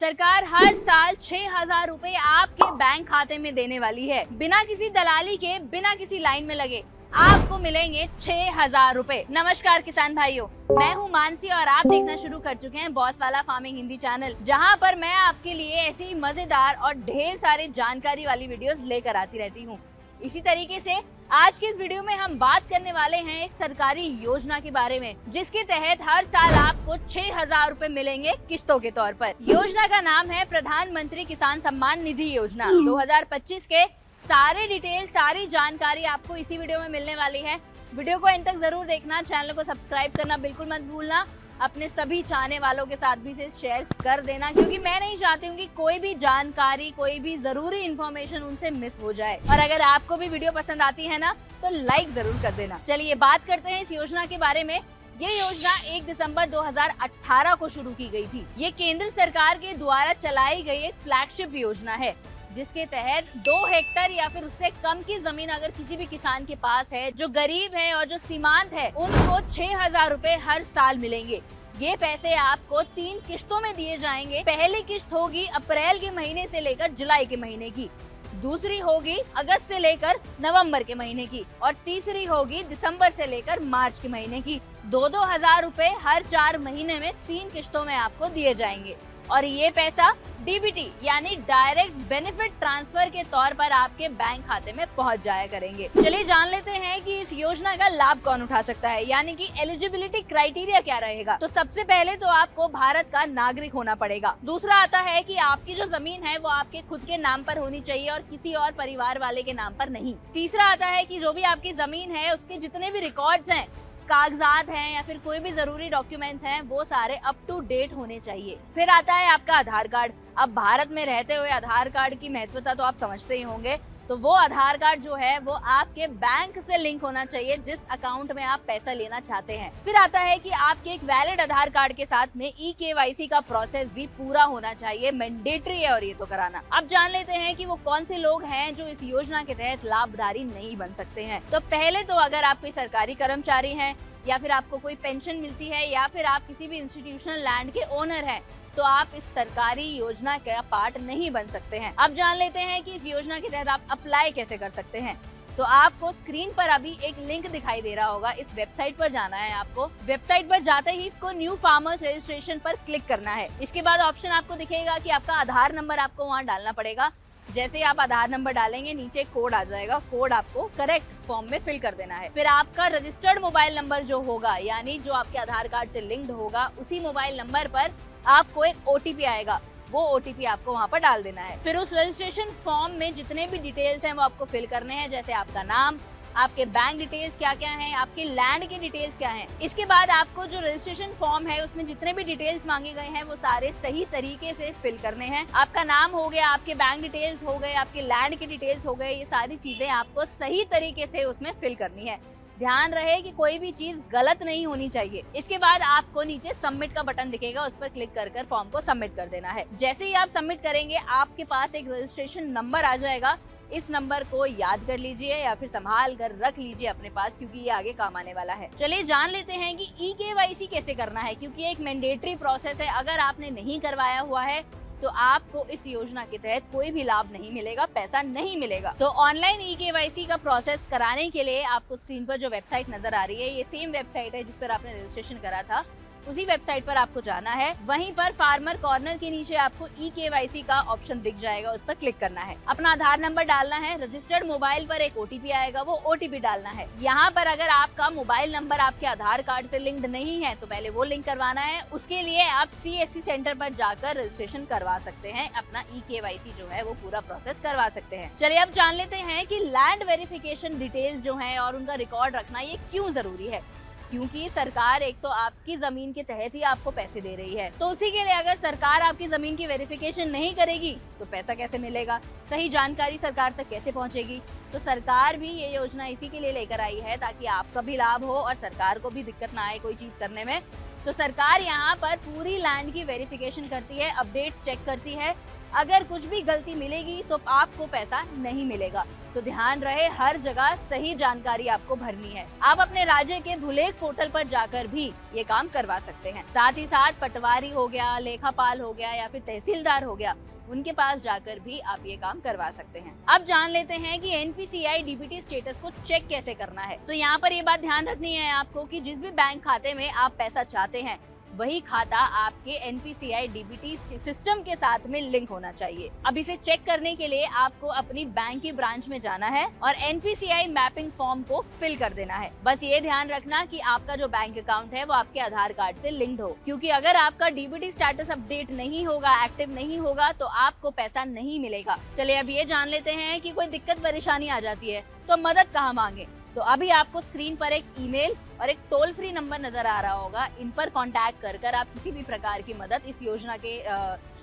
सरकार हर साल 6,000 रुपए आपके बैंक खाते में देने वाली है। बिना किसी दलाली के, बिना किसी लाइन में लगे आपको मिलेंगे 6,000 रुपए। नमस्कार किसान भाइयों, मैं हूं मानसी और आप देखना शुरू कर चुके हैं बॉस वाला फार्मिंग हिंदी चैनल, जहां पर मैं आपके लिए ऐसी मजेदार और ढेर सारे जानकारी वाली वीडियोस लेकर आती रहती हूं। इसी तरीके से आज के इस वीडियो में हम बात करने वाले हैं एक सरकारी योजना के बारे में, जिसके तहत हर साल आपको 6,000 रुपए मिलेंगे किस्तों के तौर पर। योजना का नाम है प्रधानमंत्री किसान सम्मान निधि योजना 2025 के सारे डिटेल, सारी जानकारी आपको इसी वीडियो में मिलने वाली है। वीडियो को एंड तक जरूर देखना, चैनल को सब्सक्राइब करना बिल्कुल मत भूलना, अपने सभी चाहने वालों के साथ भी इसे शेयर कर देना, क्योंकि मैं नहीं चाहती हूँ कि कोई भी जानकारी, कोई भी जरूरी इन्फॉर्मेशन उनसे मिस हो जाए। और अगर आपको भी वीडियो पसंद आती है ना, तो लाइक जरूर कर देना। चलिए बात करते हैं इस योजना के बारे में। ये योजना 1 दिसंबर 2018 को शुरू की गई थी। ये केंद्र सरकार के द्वारा चलाई गई एक फ्लैगशिप योजना है, जिसके तहत 2 हेक्टेयर या फिर उससे कम की जमीन अगर किसी भी किसान के पास है, जो गरीब है और जो सीमांत है, उनको 6,000 रुपए हर साल मिलेंगे। ये पैसे आपको 3 किस्तों में दिए जाएंगे। पहली किस्त होगी अप्रैल के महीने से लेकर जुलाई के महीने की, दूसरी होगी अगस्त से लेकर नवंबर के महीने की, और तीसरी होगी दिसंबर से लेकर मार्च के महीने की। 2-2 हजार रुपए हर 4 महीने में 3 किस्तों में आपको दिए जाएंगे। और ये पैसा डीबीटी यानी डायरेक्ट बेनिफिट ट्रांसफर के तौर पर आपके बैंक खाते में पहुंच जाया करेंगे। चलिए जान लेते हैं कि इस योजना का लाभ कौन उठा सकता है, यानी कि एलिजिबिलिटी क्राइटेरिया क्या रहेगा। तो सबसे पहले तो आपको भारत का नागरिक होना पड़ेगा। दूसरा आता है कि आपकी जो जमीन है वो आपके खुद के नाम पर होनी चाहिए और किसी और परिवार वाले के नाम पर नहीं। तीसरा आता है कि जो भी आपकी जमीन है उसके जितने भी रिकॉर्ड्स हैं, कागजात हैं या फिर कोई भी जरूरी डॉक्यूमेंट्स हैं, वो सारे अप टू डेट होने चाहिए। फिर आता है आपका आधार कार्ड। अब भारत में रहते हुए आधार कार्ड की महत्वता तो आप समझते ही होंगे, तो वो आधार कार्ड जो है वो आपके बैंक से लिंक होना चाहिए, जिस अकाउंट में आप पैसा लेना चाहते हैं। फिर आता है कि आपके एक वैलिड आधार कार्ड के साथ में ई-केवाईसी का प्रोसेस भी पूरा होना चाहिए, मैंडेटरी है और ये तो कराना। अब जान लेते हैं कि वो कौन से लोग हैं जो इस योजना के तहत लाभधारी नहीं बन सकते हैं। तो पहले तो अगर आप कोई सरकारी कर्मचारी हैं, या फिर आपको कोई पेंशन मिलती है, या फिर आप किसी भी इंस्टीट्यूशनल लैंड के ओनर हैं, तो आप इस सरकारी योजना का पार्ट नहीं बन सकते हैं। अब जान लेते हैं कि इस योजना के तहत आप अप्लाई कैसे कर सकते हैं। तो आपको स्क्रीन पर अभी एक लिंक दिखाई दे रहा होगा, इस वेबसाइट पर जाना है। आपको वेबसाइट पर जाते ही को न्यू फार्मर्स रजिस्ट्रेशन पर क्लिक करना है। इसके बाद ऑप्शन आपको दिखेगा कि आपका आधार नंबर आपको वहाँ डालना पड़ेगा। जैसे ही आप आधार नंबर डालेंगे, नीचे कोड आ जाएगा, कोड आपको करेक्ट फॉर्म में फिल कर देना है। फिर आपका रजिस्टर्ड मोबाइल नंबर जो होगा, यानी जो आपके आधार कार्ड से लिंक्ड होगा, उसी मोबाइल नंबर पर आपको एक ओटीपी आएगा, वो ओटीपी आपको वहाँ पर डाल देना है। फिर उस रजिस्ट्रेशन फॉर्म में जितने भी डिटेल्स हैं वो आपको फिल करने हैं, जैसे आपका नाम, आपके बैंक डिटेल्स क्या क्या हैं, आपकी लैंड की डिटेल्स क्या हैं। इसके बाद आपको जो रजिस्ट्रेशन फॉर्म है उसमें जितने भी डिटेल्स मांगे गए हैं वो सारे सही तरीके से फिल करने हैं। आपका नाम हो गया, आपके बैंक डिटेल्स हो गए, आपके लैंड के डिटेल्स हो गए, ये सारी चीजें आपको सही तरीके से उसमें फिल करनी है। ध्यान रहे कि कोई भी चीज गलत नहीं होनी चाहिए। इसके बाद आपको नीचे सबमिट का बटन दिखेगा, उस पर क्लिक कर फॉर्म को सबमिट कर देना है। जैसे ही आप सबमिट करेंगे, आपके पास एक रजिस्ट्रेशन नंबर आ जाएगा। इस नंबर को याद कर लीजिए या फिर संभाल कर रख लीजिए अपने पास, क्योंकि ये आगे काम आने वाला है। चलिए जान लेते हैं कि ई-केवाईसी कैसे करना है, क्योंकि ये एक मैंडेटरी प्रोसेस है। अगर आपने नहीं करवाया हुआ है तो आपको इस योजना के तहत कोई भी लाभ नहीं मिलेगा, पैसा नहीं मिलेगा। तो ऑनलाइन ई-केवाईसी का प्रोसेस कराने के लिए आपको स्क्रीन पर जो वेबसाइट नजर आ रही है, ये सेम वेबसाइट है जिस पर आपने रजिस्ट्रेशन करा था, उसी वेबसाइट पर आपको जाना है। वहीं पर फार्मर कॉर्नर के नीचे आपको ई-केवाईसी का ऑप्शन दिख जाएगा, उस पर क्लिक करना है। अपना आधार नंबर डालना है, रजिस्टर्ड मोबाइल पर एक ओटीपी आएगा, वो ओटीपी डालना है। यहाँ पर अगर आपका मोबाइल नंबर आपके आधार कार्ड से लिंक्ड नहीं है तो पहले वो लिंक करवाना है। उसके लिए आप CSC सेंटर पर जाकर रजिस्ट्रेशन करवा सकते हैं, अपना ई-केवाईसी जो है वो पूरा प्रोसेस करवा सकते हैं। चलिए अब जान लेते हैं कि लैंड वेरिफिकेशन डिटेल्स जो है और उनका रिकॉर्ड रखना ये क्यों जरूरी है। क्योंकि सरकार एक तो आपकी जमीन के तहत ही आपको पैसे दे रही है, तो उसी के लिए अगर सरकार आपकी जमीन की वेरिफिकेशन नहीं करेगी तो पैसा कैसे मिलेगा, सही जानकारी सरकार तक कैसे पहुंचेगी। तो सरकार भी ये योजना इसी के लिए लेकर आई है, ताकि आपका भी लाभ हो और सरकार को भी दिक्कत ना आए कोई चीज करने में। तो सरकार यहाँ पर पूरी लैंड की वेरिफिकेशन करती है, अपडेट्स चेक करती है, अगर कुछ भी गलती मिलेगी तो आपको पैसा नहीं मिलेगा। तो ध्यान रहे, हर जगह सही जानकारी आपको भरनी है। आप अपने राज्य के भूलेख पोर्टल पर जाकर भी ये काम करवा सकते हैं। साथ ही साथ पटवारी हो गया, लेखापाल हो गया या फिर तहसीलदार हो गया, उनके पास जाकर भी आप ये काम करवा सकते हैं। अब जान लेते हैं कि एनपीसीआई डीबीटी स्टेटस को चेक कैसे करना है। तो यहाँ पर ये बात ध्यान रखनी है आपको कि जिस भी बैंक खाते में आप पैसा चाहते हैं वही खाता आपके एनपीसीआई डीबीटी सिस्टम के साथ में लिंक होना चाहिए। अब इसे चेक करने के लिए आपको अपनी बैंक की ब्रांच में जाना है और एनपीसीआई मैपिंग फॉर्म को फिल कर देना है। बस ये ध्यान रखना कि आपका जो बैंक अकाउंट है वो आपके आधार कार्ड से लिंक्ड हो, क्योंकि अगर आपका डीबीटी स्टेटस अपडेट नहीं होगा, एक्टिव नहीं होगा, तो आपको पैसा नहीं मिलेगा। चलिए अब ये जान लेते हैं कि कोई दिक्कत परेशानी आ जाती है तो मदद कहाँ मांगे। तो अभी आपको स्क्रीन पर एक ईमेल और एक टोल फ्री नंबर नजर आ रहा होगा। इन पर कांटेक्ट कर आप किसी भी प्रकार की मदद इस योजना के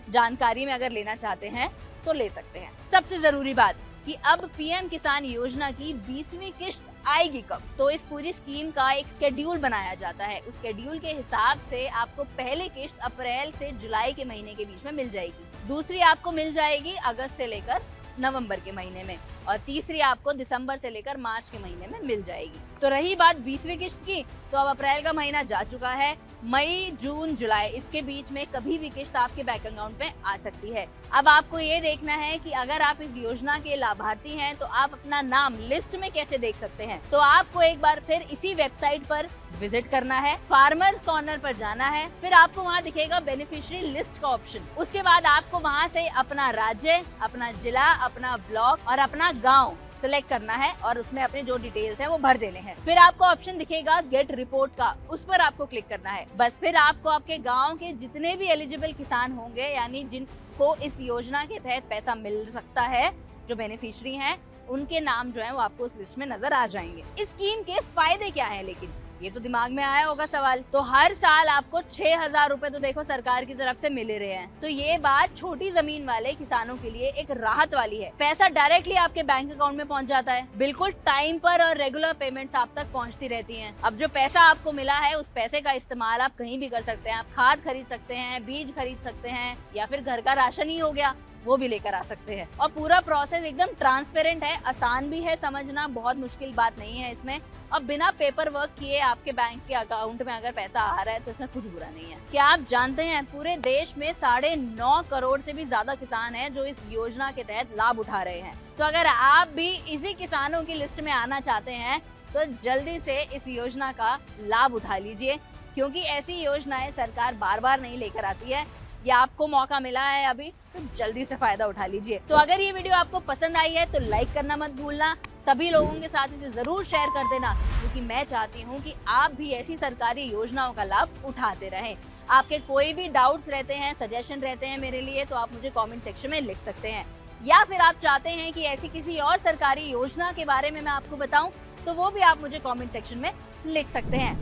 जानकारी में अगर लेना चाहते हैं तो ले सकते हैं। सबसे जरूरी बात कि अब पीएम किसान योजना की 20वीं किश्त आएगी कब, तो इस पूरी स्कीम का एक शेड्यूल बनाया जाता है। उस शेड्यूल के हिसाब से आपको पहली किश्त अप्रैल से जुलाई के महीने के बीच में मिल जाएगी, दूसरी आपको मिल जाएगी अगस्त से लेकर नवंबर के महीने में और तीसरी आपको दिसंबर से लेकर मार्च के महीने में मिल जाएगी। तो रही बात 20वीं किश्त की, तो अब अप्रैल का महीना जा चुका है। मई, जून, जुलाई, इसके बीच में कभी भी किश्त आपके बैंक अकाउंट में आ सकती है। अब आपको ये देखना है कि अगर आप इस योजना के लाभार्थी हैं तो आप अपना नाम लिस्ट में कैसे देख सकते हैं। तो आपको एक बार फिर इसी वेबसाइट पर विजिट करना है, फार्मर्स कॉर्नर पर जाना है, फिर आपको वहाँ दिखेगा बेनिफिशियरी लिस्ट का ऑप्शन। उसके बाद आपको वहाँ से अपना राज्य, अपना जिला, अपना ब्लॉक और अपना गांव सिलेक्ट करना है और उसमें अपने जो डिटेल्स हैं वो भर देने हैं। फिर आपको ऑप्शन दिखेगा गेट रिपोर्ट का, उस पर आपको क्लिक करना है। बस फिर आपको आपके गांव के जितने भी एलिजिबल किसान होंगे, यानी जिनको इस योजना के तहत पैसा मिल सकता है, जो बेनिफिशियरी हैं, उनके नाम जो है वो आपको उस लिस्ट में नजर आ जाएंगे। इस स्कीम के फायदे क्या है, लेकिन ये तो दिमाग में आया होगा सवाल। तो हर साल आपको 6,000 रुपए तो देखो सरकार की तरफ से मिल रहे हैं। तो ये बात छोटी जमीन वाले किसानों के लिए एक राहत वाली है। पैसा डायरेक्टली आपके बैंक अकाउंट में पहुंच जाता है, बिल्कुल टाइम पर, और रेगुलर पेमेंट्स आप तक पहुंचती रहती हैं। अब जो पैसा आपको मिला है उस पैसे का इस्तेमाल आप कहीं भी कर सकते हैं। आप खाद खरीद सकते हैं, बीज खरीद सकते हैं, या फिर घर का राशन ही हो गया वो भी लेकर आ सकते हैं। और पूरा प्रोसेस एकदम ट्रांसपेरेंट है, आसान भी है समझना, बहुत मुश्किल बात नहीं है इसमें। अब बिना पेपर वर्क किए आपके बैंक के अकाउंट में अगर पैसा आ रहा है तो इसमें कुछ बुरा नहीं है। क्या आप जानते हैं पूरे देश में 9.5 करोड़ से भी ज्यादा किसान हैं जो इस योजना के तहत लाभ उठा रहे हैं। तो अगर आप भी इसी किसानों की लिस्ट में आना चाहते हैं तो जल्दी से इस योजना का लाभ उठा लीजिए, क्योंकि ऐसी योजनाएं सरकार बार बार नहीं लेकर आती है। ये आपको मौका मिला है अभी, तो जल्दी से फायदा उठा लीजिए। तो अगर ये वीडियो आपको पसंद आई है तो लाइक करना मत भूलना, सभी लोगों के साथ इसे जरूर शेयर कर देना, क्योंकि मैं चाहती हूँ कि आप भी ऐसी सरकारी योजनाओं का लाभ उठाते रहें। आपके कोई भी डाउट्स रहते हैं, सजेशन रहते हैं मेरे लिए, तो आप मुझे कमेंट सेक्शन में लिख सकते हैं। या फिर आप चाहते हैं कि ऐसी किसी और सरकारी योजना के बारे में मैं आपको बताऊं, तो वो भी आप मुझे कमेंट सेक्शन में लिख सकते हैं।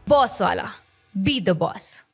बॉस वाला, बी द बॉस।